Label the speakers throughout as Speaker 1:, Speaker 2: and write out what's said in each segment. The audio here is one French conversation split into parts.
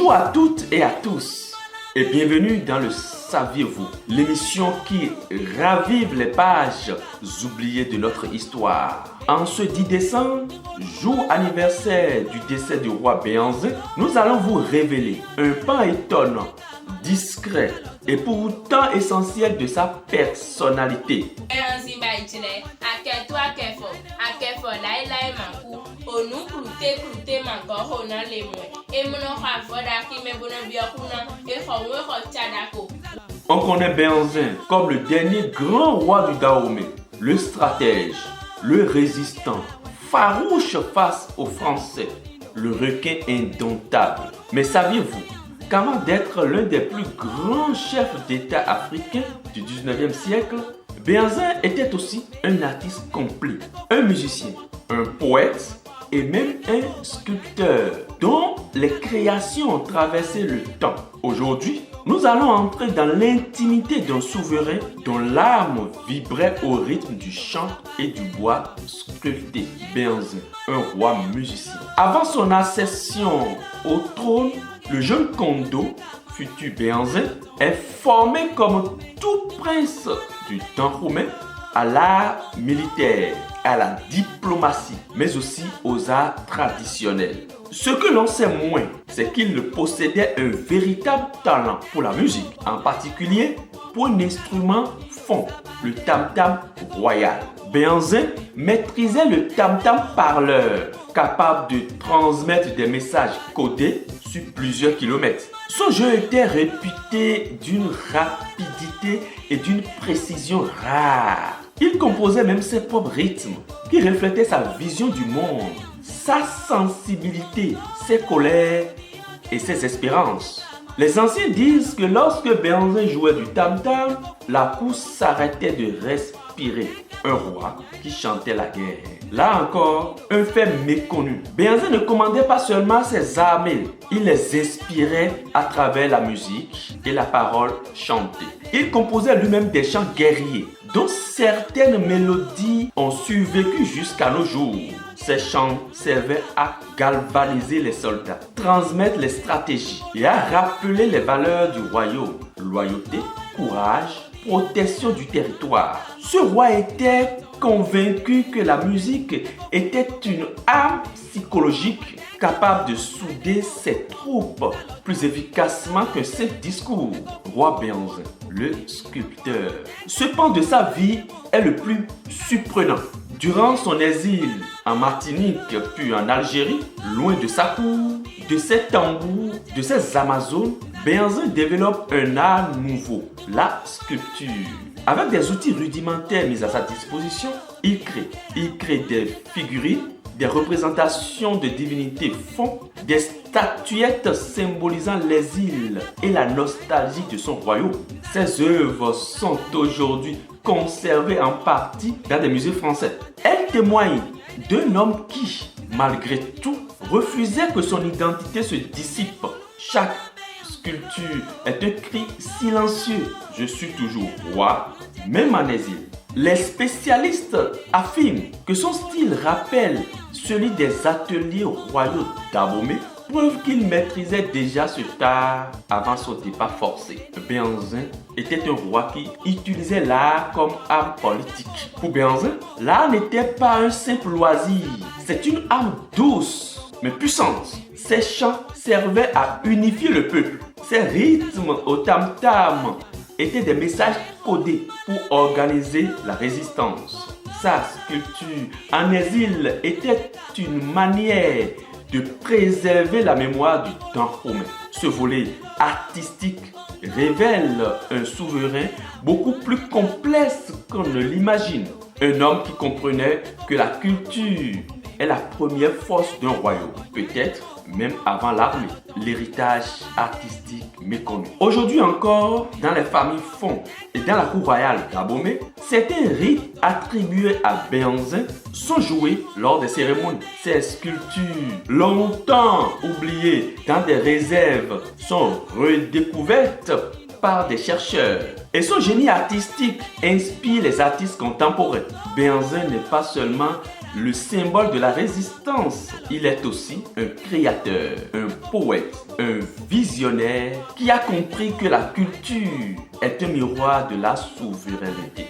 Speaker 1: Bonjour à toutes et à tous et bienvenue dans le Saviez-vous, l'émission qui ravive les pages oubliées de notre histoire. En ce 10 décembre, jour anniversaire du décès du roi Béhanzin, nous allons vous révéler un pan étonnant, discret et pourtant essentiel de sa personnalité. On connaît Béhanzin comme le dernier grand roi du Dahomey, le stratège, le résistant, farouche face aux Français, le requin indomptable. Mais saviez-vous qu'avant d'être l'un des plus grands chefs d'État africains du 19e siècle, Béhanzin était aussi un artiste complet, un musicien, un poète et même un sculpteur dont les créations ont traversé le temps. Aujourd'hui, nous allons entrer dans l'intimité d'un souverain dont l'âme vibrait au rythme du chant et du bois sculpté. Béhanzin, un roi musicien. Avant son accession au trône, le jeune Kondo, futur Béhanzin, est formé comme tout prince du Dahomey à l'art militaire, à la diplomatie, mais aussi aux arts traditionnels. Ce que l'on sait moins, c'est qu'il possédait un véritable talent pour la musique, en particulier pour un instrument fond, le tam-tam royal. Béhanzin maîtrisait le tam-tam parleur, capable de transmettre des messages codés sur plusieurs kilomètres. Son jeu était réputé d'une rapidité et d'une précision rares. Il composait même ses propres rythmes qui reflétaient sa vision du monde, sa sensibilité, ses colères et ses espérances. Les anciens disent que lorsque Béhanzin jouait du tam-tam, la cour s'arrêtait de respirer. Un roi qui chantait la guerre. Là encore, un fait méconnu. Béhanzin ne commandait pas seulement ses armées, il les inspirait à travers la musique et la parole chantée. Il composait lui-même des chants guerriers, dont certaines mélodies ont survécu jusqu'à nos jours. Ces chants servaient à galvaniser les soldats, transmettre les stratégies et à rappeler les valeurs du royaume. Loyauté, courage, protection du territoire. Ce roi était convaincu que la musique était une arme psychologique capable de souder ses troupes plus efficacement qu'un simple discours. Roi Béhanzin, le sculpteur. Ce pan de sa vie est le plus surprenant. Durant son exil en Martinique puis en Algérie, loin de sa cour, de ses tambours, de ses amazones, Béhanzin développe un art nouveau, la sculpture. Avec des outils rudimentaires mis à sa disposition, il crée des figurines, des représentations de divinités font, des statuettes symbolisant les îles et la nostalgie de son royaume. Ses œuvres sont aujourd'hui conservées en partie dans des musées français. Elles témoignent d'un homme qui, malgré tout, refusait que son identité se dissipe. Chaque sculpture est un cri silencieux. Je suis toujours roi, même en exil. Les spécialistes affirment que son style rappelle celui des ateliers royaux d'Abomey, preuve qu'il maîtrisait déjà ce art avant son départ forcé. Béhanzin était un roi qui utilisait l'art comme arme politique. Pour Béhanzin, l'art n'était pas un simple loisir, c'est une arme douce mais puissante. Ses chants servaient à unifier le peuple. Ses rythmes au tam-tam étaient des messages codés pour organiser la résistance. Sa sculpture en exil était une manière de préserver la mémoire du Dahomey. Ce volet artistique révèle un souverain beaucoup plus complexe qu'on ne l'imagine. Un homme qui comprenait que la culture est la première force d'un royaume, peut-être même avant l'armée, l'héritage artistique méconnu. Aujourd'hui encore, dans les familles Fon et dans la cour royale d'Abomey, certains rites attribués à Béhanzin sont joués lors des cérémonies. Ces sculptures, longtemps oubliées dans des réserves, sont redécouvertes par des chercheurs. Et son génie artistique inspire les artistes contemporains. Béhanzin n'est pas seulement le symbole de la résistance. Il est aussi un créateur, un poète, un visionnaire qui a compris que la culture est un miroir de la souveraineté.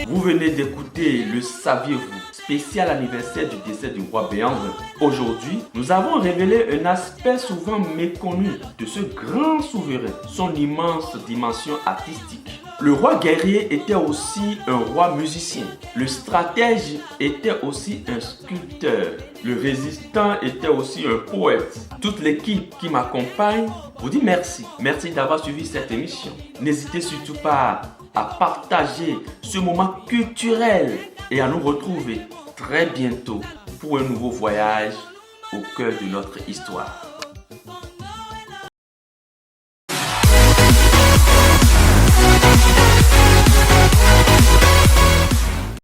Speaker 1: Vous venez d'écouter le Saviez-vous, spécial anniversaire du décès du roi Béhanzin. Aujourd'hui, nous avons révélé un aspect souvent méconnu de ce grand souverain, son immense dimension artistique. Le roi guerrier était aussi un roi musicien. Le stratège était aussi un sculpteur. Le résistant était aussi un poète. Toute l'équipe qui m'accompagne vous dit merci. Merci d'avoir suivi cette émission. N'hésitez surtout pas à partager ce moment culturel et à nous retrouver très bientôt pour un nouveau voyage au cœur de notre histoire.